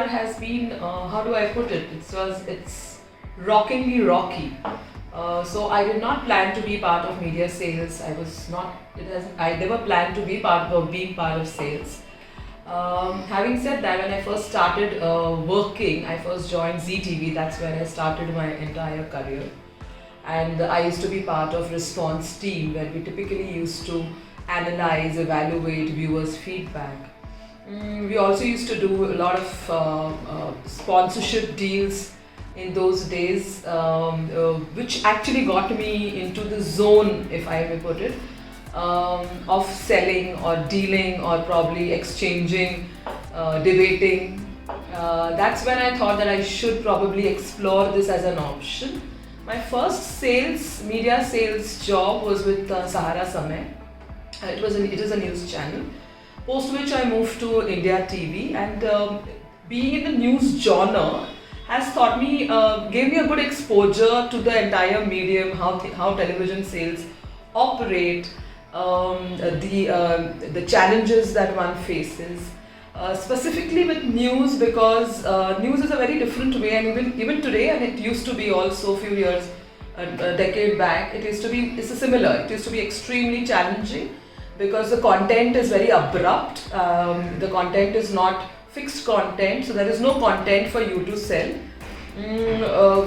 PR has been, how do I put it? It's rockingly rocky. So I did not plan to be part of media sales. I was not. I never planned to be part of being part of sales. Having said that, when I first started working, I first joined ZTV. That's where I started my entire career. And I used to be part of response team where we typically used to analyze, evaluate viewers' feedback. We also used to do a lot of sponsorship deals in those days, which actually got me into the zone, if I may put it, of selling or dealing or probably exchanging, debating. That's when I thought that I should probably explore this as an option. My first media sales job was with Sahara Samay. It is a news channel. Post which I moved to India TV, and being in the news genre has gave me a good exposure to the entire medium, how television sales operate, the challenges that one faces. Specifically with news, because news is a very different way, and even today, and it used to be also a few years, a decade back, it used to be extremely challenging because the content is very abrupt. The content is not fixed content, so there is no content for you to sell.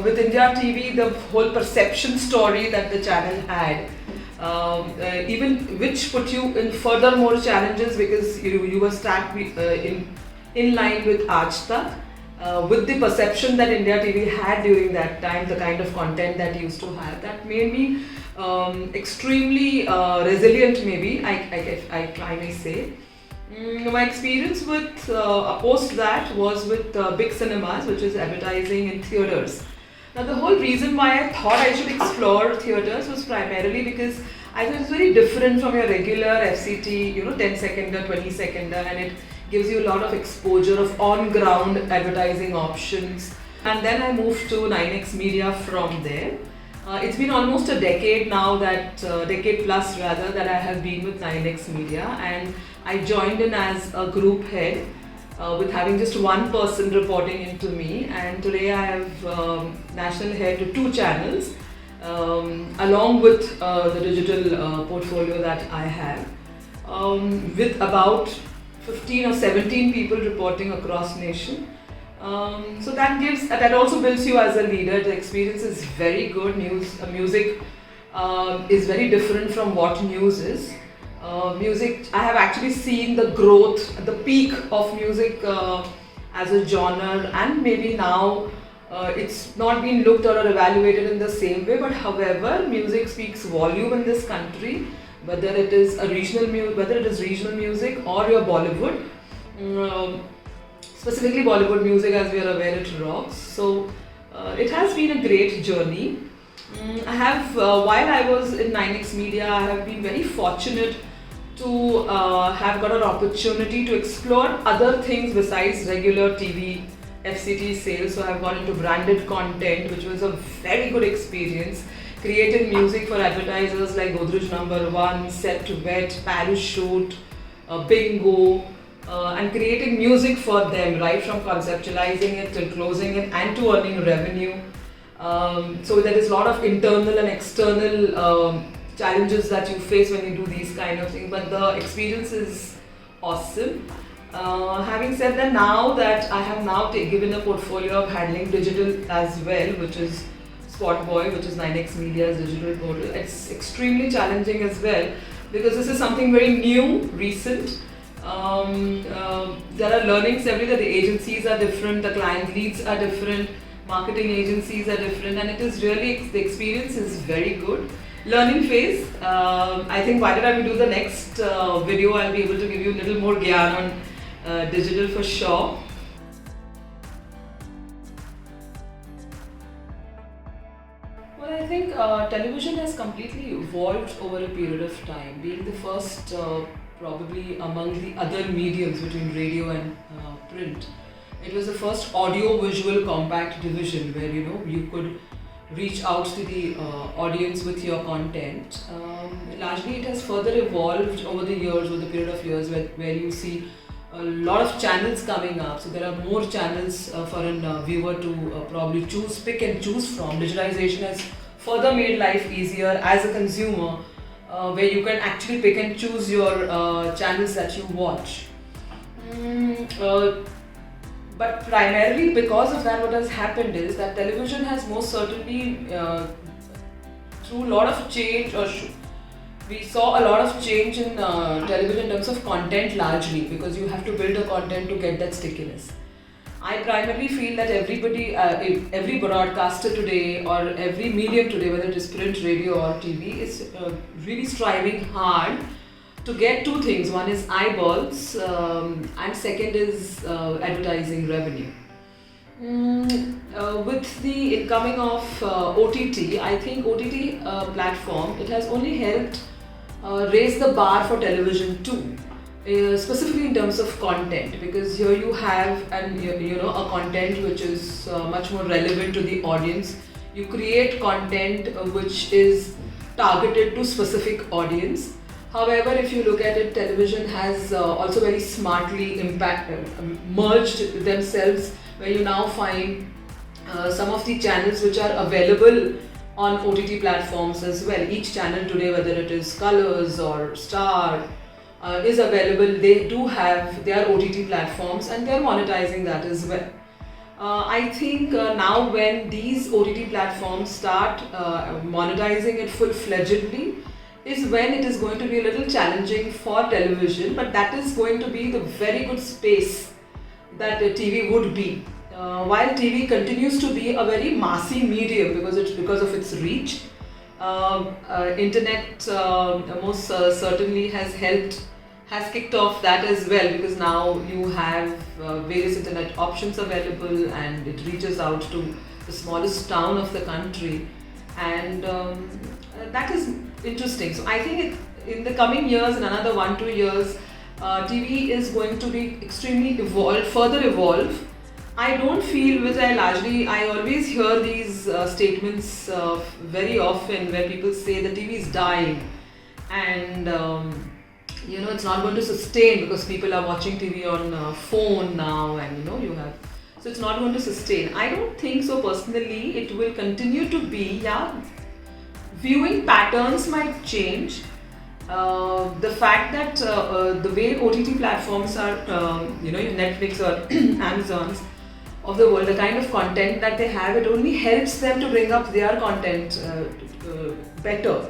With India TV, the whole perception story that the channel had, even which put you in further more challenges because you were stuck in line with Aaj Tak, with the perception that India TV had during that time, the kind of content that used to have, that made me extremely resilient, maybe I may say. My experience with post that was with Big Cinemas, which is advertising in theatres. Now, the whole reason why I thought I should explore theatres was primarily because I thought it's very different from your regular FCT, 10-seconder, 20-seconder, and it gives you a lot of exposure of on-ground advertising options. And then I moved to 9X Media from there. It's been almost a decade now, decade plus rather, that I have been with 9X Media, and I joined in as a group head, with having just one person reporting into me, and today I have national head to 2 channels, along with the digital portfolio that I have, with about 15 or 17 people reporting across nation. So that also builds you as a leader. The experience is very good. Music is very different from what news is. Music, I have actually seen the growth, the peak of music as a genre, and maybe now it's not been looked or evaluated in the same way, but however, music speaks volume in this country, whether it is regional music or your Bollywood. Specifically Bollywood music, as we are aware, it rocks. So it has been a great journey. I have, while I was in 9X Media, I have been very fortunate to have got an opportunity to explore other things besides regular TV FCT sales. So I've got into branded content, which was a very good experience. Created music for advertisers like Godrej Number One, Set Wet, Parachute, Bingo, and creating music for them, right from conceptualizing it till closing it and to earning revenue. So there is a lot of internal and external challenges that you face when you do these kind of things, but the experience is awesome. Having said that, now that I have now given a portfolio of handling digital as well, which is Spotboy, which is 9X Media's digital portal, it's extremely challenging as well because this is something very new, recent. There are learnings every day. The agencies are different, the client leads are different, marketing agencies are different, and it is really, the experience is very good. Learning phase. I think by the time we do the next video, I'll be able to give you a little more gyan on digital for sure. Well, I think television has completely evolved over a period of time, being the first probably among the other mediums between radio and print. It was the first audio-visual compact division where you could reach out to the audience with your content. Largely it has further evolved over the years, over the period of years where you see a lot of channels coming up. So there are more channels for a viewer to probably pick and choose from. Digitalization has further made life easier as a consumer, where you can actually pick and choose your channels that you watch. But primarily because of that, what has happened is that television has most certainly, through a lot of change, we saw a lot of change in television in terms of content largely, because you have to build a content to get that stickiness. I primarily feel that every broadcaster today or every medium today, whether it is print, radio or TV, is really striving hard to get two things. One is eyeballs, and second is advertising revenue. With the incoming of OTT, I think OTT platform, it has only helped raise the bar for television too. Specifically in terms of content, because here you have a content which is much more relevant to the audience. You create content which is targeted to specific audience. However, if you look at it, television has also very smartly merged themselves, where you now find some of the channels which are available on OTT platforms as well. Each channel today, whether it is Colors or Star, is available. They do have their OTT platforms and they are monetizing that as well. I think now when these OTT platforms start monetizing it full-fledgedly is when it is going to be a little challenging for television, but that is going to be the very good space that TV would be. While TV continues to be a very massy medium because of its reach, internet most certainly has kicked off that as well, because now you have various internet options available and it reaches out to the smallest town of the country, and that is interesting. So I think in the coming years, in another 1-2 years, TV is going to be extremely further evolve. I don't feel, which I always hear these statements very often, where people say the TV is dying and it's not going to sustain because people are watching TV on phone now, and so it's not going to sustain. I don't think so personally. It will continue to be, viewing patterns might change. The fact that the way OTT platforms are, Netflix or Amazon's of the world, the kind of content that they have, it only helps them to bring up their content better.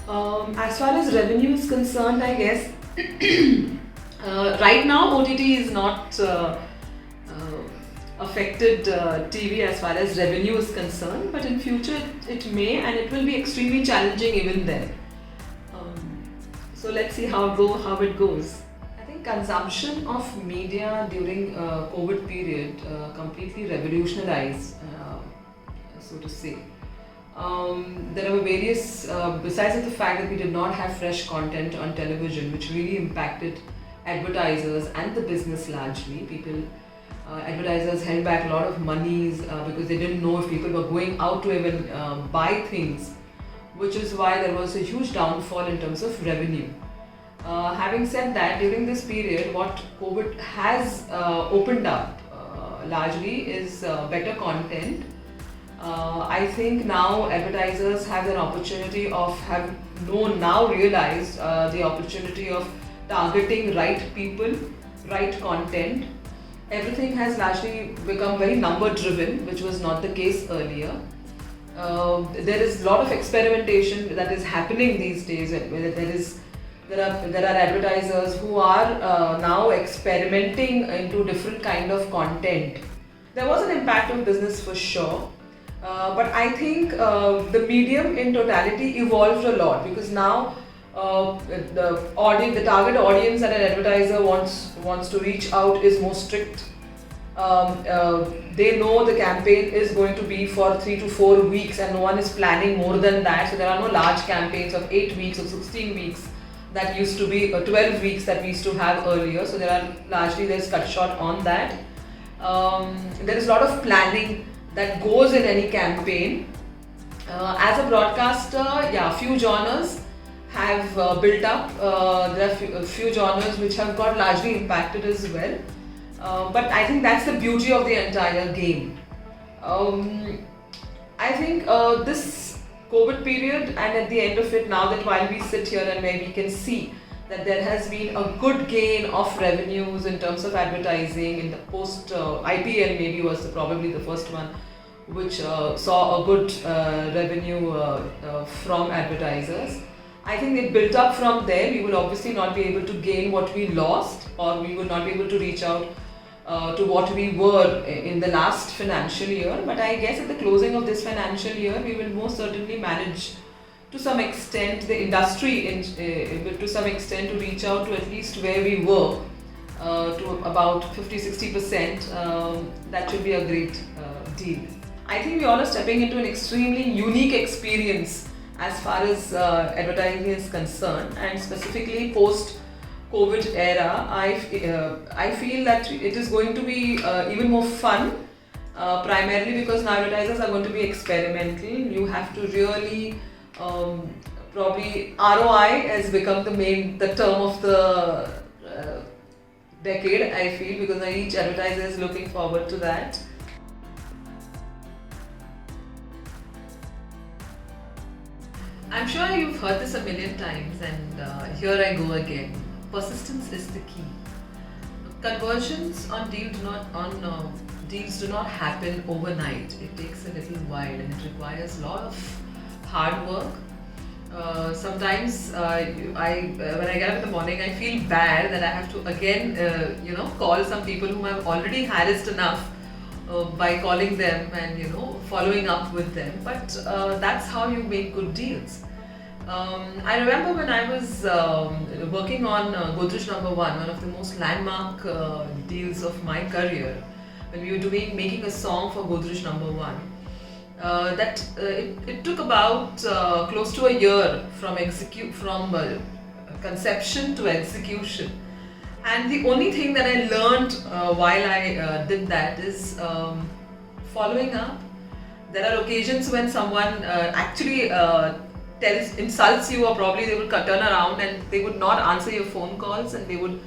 As far as revenue is concerned, I guess right now OTT is not affected TV as far as revenue is concerned, but in future it may, and it will be extremely challenging even then. So let's see how it goes. I think consumption of media during COVID period completely revolutionized, so to say. There were various, besides the fact that we did not have fresh content on television, which really impacted advertisers and the business largely. Advertisers held back a lot of monies because they didn't know if people were going out to even buy things, which is why there was a huge downfall in terms of revenue. Having said that, during this period, what COVID has opened up largely is better content. I think now advertisers have an opportunity realized the opportunity of targeting right people, right content. Everything has largely become very number driven, which was not the case earlier. There is a lot of experimentation that is happening these days. There are advertisers who are now experimenting into different kind of content. There was an impact on business for sure. But I think the medium in totality evolved a lot, because now the target audience that an advertiser wants to reach out is more strict. They know the campaign is going to be for 3 to 4 weeks, and no one is planning more than that. So there are no large campaigns of 8 weeks or 16 weeks that used to be 12 weeks that we used to have earlier. So there's cut short on that. There is a lot of planning that goes in any campaign. As a broadcaster, few genres have built up. There are a few genres which have got largely impacted as well. But I think that's the beauty of the entire game. Um, I think this COVID period, and at the end of it, now that while we sit here and where we can see that there has been a good gain of revenues in terms of advertising in the post IPL, maybe was probably the first one which saw a good revenue from advertisers. I think it built up from there. We will obviously not be able to gain what we lost, or we will not be able to reach out to what we were in the last financial year. But I guess at the closing of this financial year, we will most certainly manage to some extent, the industry to some extent, to reach out to at least where we were, to about 50-60%. That should be a great deal. I think we all are stepping into an extremely unique experience as far as advertising is concerned, and specifically post COVID era. I feel that it is going to be even more fun, primarily because now advertisers are going to be experimental. You have to really probably ROI has become the term of the decade, I feel, because now each advertiser is looking forward to that. I'm sure you've heard this a million times, and here I go again. Persistence is the key. Conversions on deals do not happen overnight. It takes a little while, and it requires a lot of hard work. Sometimes when I get up in the morning, I feel bad that I have to again call some people whom I've already harassed enough by calling them and following up with them. But that's how you make good deals. I remember when I was working on Godrej No. 1, one of the most landmark deals of my career, when we were making a song for Godrej No. 1. It took about close to a year from conception to execution. And the only thing that I learned while I did that is following up. There are occasions when someone actually insults you, or probably they would turn around and they would not answer your phone calls, and they would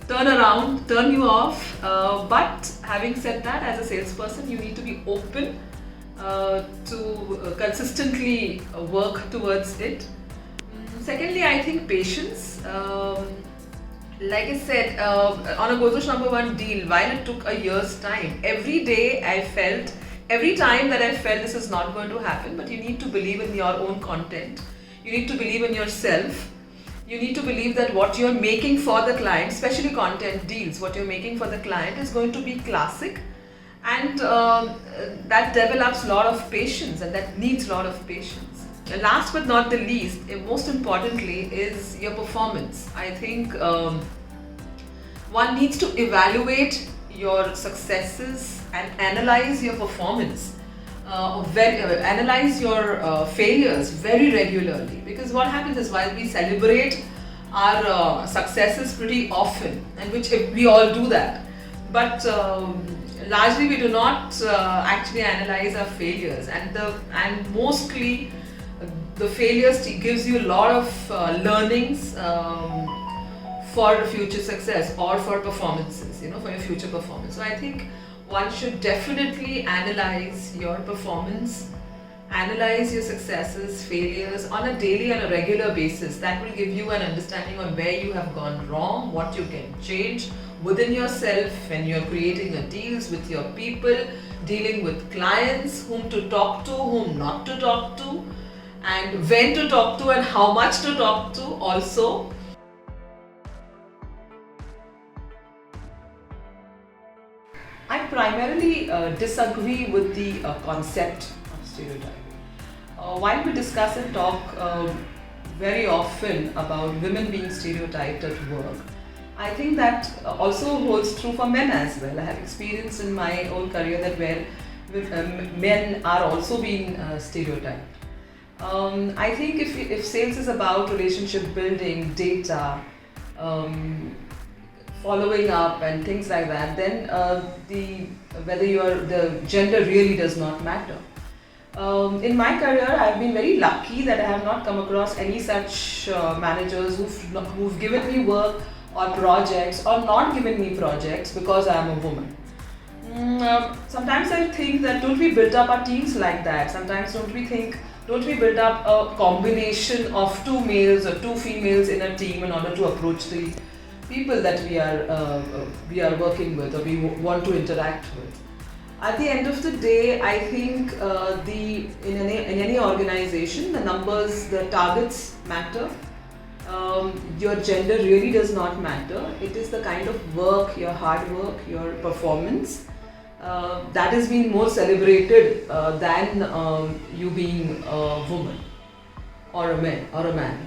turn you off. But having said that, as a salesperson, you need to be open to consistently work towards it. Secondly, I think patience. Like I said, on a Godrej No. 1 deal, while it took a year's time, every time that I felt this is not going to happen, but you need to believe in your own content. You need to believe in yourself. You need to believe that what you're making for the client, especially content deals, what you're making for the client is going to be classic, and that develops a lot of patience, and that needs a lot of patience. And last but not the least, most importantly, is your performance. I think one needs to evaluate your successes and analyze your performance, analyze your failures very regularly, because what happens is, while we celebrate our successes pretty often, and which we all do that, but largely we do not actually analyze our failures, and mostly the failures gives you a lot of learnings for future success, or for performances, for your future performance. So I think one should definitely analyze your performance, analyze your successes, failures on a daily and a regular basis. That will give you an understanding on where you have gone wrong, what you can change within yourself when you're creating your deals with your people, dealing with clients, whom to talk to, whom not to talk to, and when to talk to and how much to talk to also. I primarily disagree with the concept of stereotyping. While we discuss and talk very often about women being stereotyped at work, I think that also holds true for men as well. I have experienced in my own career that where men are also being stereotyped. I think if sales is about relationship building, data, following up and things like that, then whether the gender really does not matter. In my career, I've been very lucky that I have not come across any such managers who've given me work or projects or not given me projects because I am a woman. Sometimes I think that don't we build up our teams like that? Sometimes don't we build up a combination of two males or two females in a team in order to approach the people that we are working with or we want to interact with? At the end of the day, I think in any organization, the numbers, the targets matter. Your gender really does not matter. It is the kind of work, your hard work, your performance that is being more celebrated than you being a woman or a man.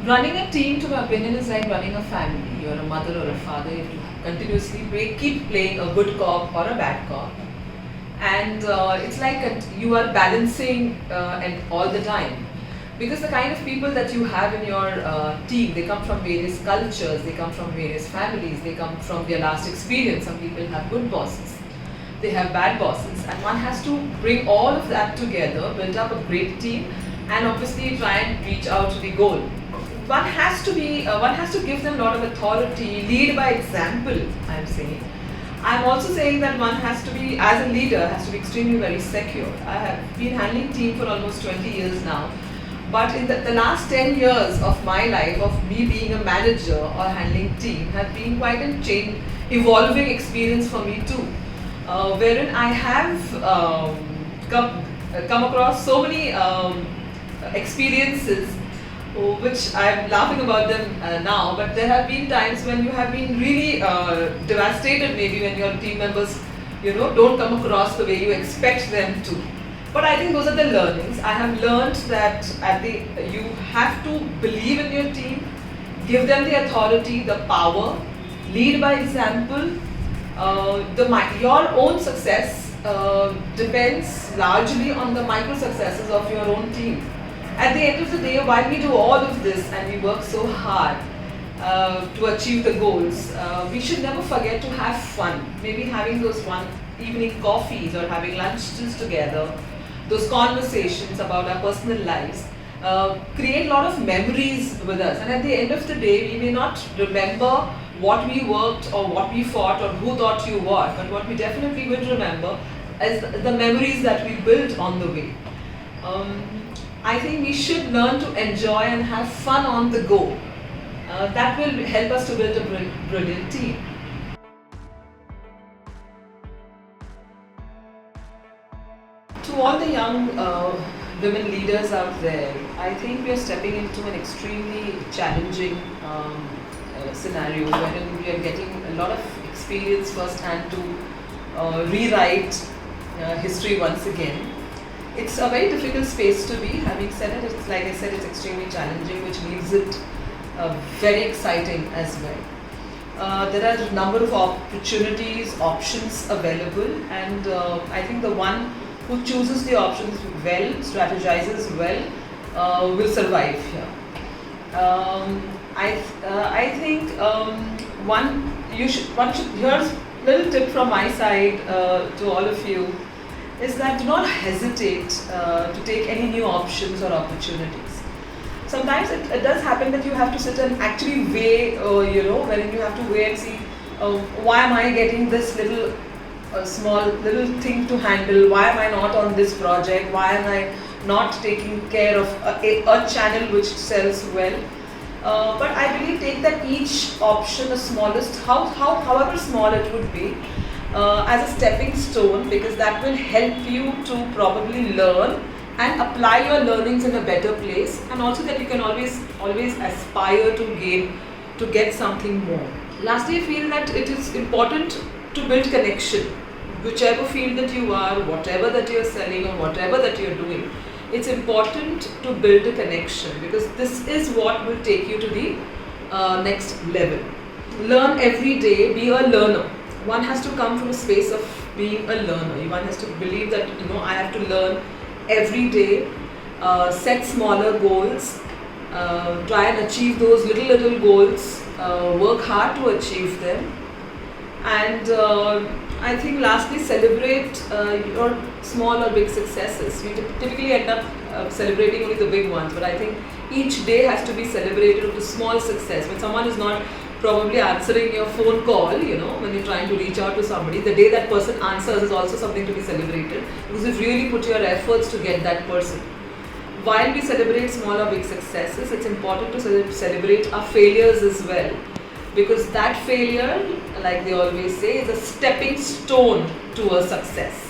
Running a team, to my opinion, is like running a family. You're a mother or a father. You have to continuously keep playing a good cop or a bad cop, and it's like you are balancing and all the time, because the kind of people that you have in your team, they come from various cultures, they come from various families, they come from their last experience. Some people have good bosses, they have bad bosses, and one has to bring all of that together, build up a great team, and obviously try and reach out to the goal. One has to give them a lot of authority, lead by example, I'm saying. I'm also saying that one has to be, as a leader, has to be extremely very secure. I have been handling team for almost 20 years now. But in the last 10 years of my life, of me being a manager or handling team, have been quite a evolving experience for me too. Wherein I have come across so many experiences which I'm laughing about them now, but there have been times when you have been really devastated, maybe when your team members, don't come across the way you expect them to. But I think those are the learnings. I have learned that you have to believe in your team, give them the authority, the power, lead by example. Your own success depends largely on the micro successes of your own team. At the end of the day, while we do all of this and we work so hard to achieve the goals, we should never forget to have fun. Maybe having those one evening coffees or having lunches together, those conversations about our personal lives, create a lot of memories with us. And at the end of the day, we may not remember what we worked or what we fought or who thought you what, but what we definitely will remember is the memories that we built on the way. I think we should learn to enjoy and have fun on the go. That will help us to build a brilliant team. To all the young women leaders out there, I think we are stepping into an extremely challenging scenario wherein we are getting a lot of experience firsthand to rewrite history once again. It's a very difficult space to be. Having said it, like I said, it's extremely challenging, which leaves it very exciting as well. There are a number of opportunities, options available, and I think the one who chooses the options well, strategizes well, will survive here. I think here's a little tip from my side to all of you, is that do not hesitate to take any new options or opportunities. Sometimes it does happen that you have to sit and actually weigh, wherein you have to weigh and see, why am I getting this little small little thing to handle? Why am I not on this project? Why am I not taking care of a channel which sells well? But I believe take that each option, the smallest, however small it would be, as a stepping stone, because that will help you to probably learn and apply your learnings in a better place, and also that you can always aspire to get something more. Lastly, I feel that it is important to build connection. Whichever field that you are, whatever that you are selling or whatever that you are doing, it's important to build a connection, because this is what will take you to the next level. Learn every day, be a learner. One has to come from a space of being a learner. One has to believe that I have to learn every day, set smaller goals, try and achieve those little goals, work hard to achieve them, and I think lastly, celebrate your small or big successes. We typically end up celebrating only the big ones, but I think each day has to be celebrated of the small success. When someone is not probably answering your phone call, when you're trying to reach out to somebody, the day that person answers is also something to be celebrated, because you've really put your efforts to get that person. While we celebrate small or big successes, it's important to celebrate our failures as well, because that failure, like they always say, is a stepping stone to a success.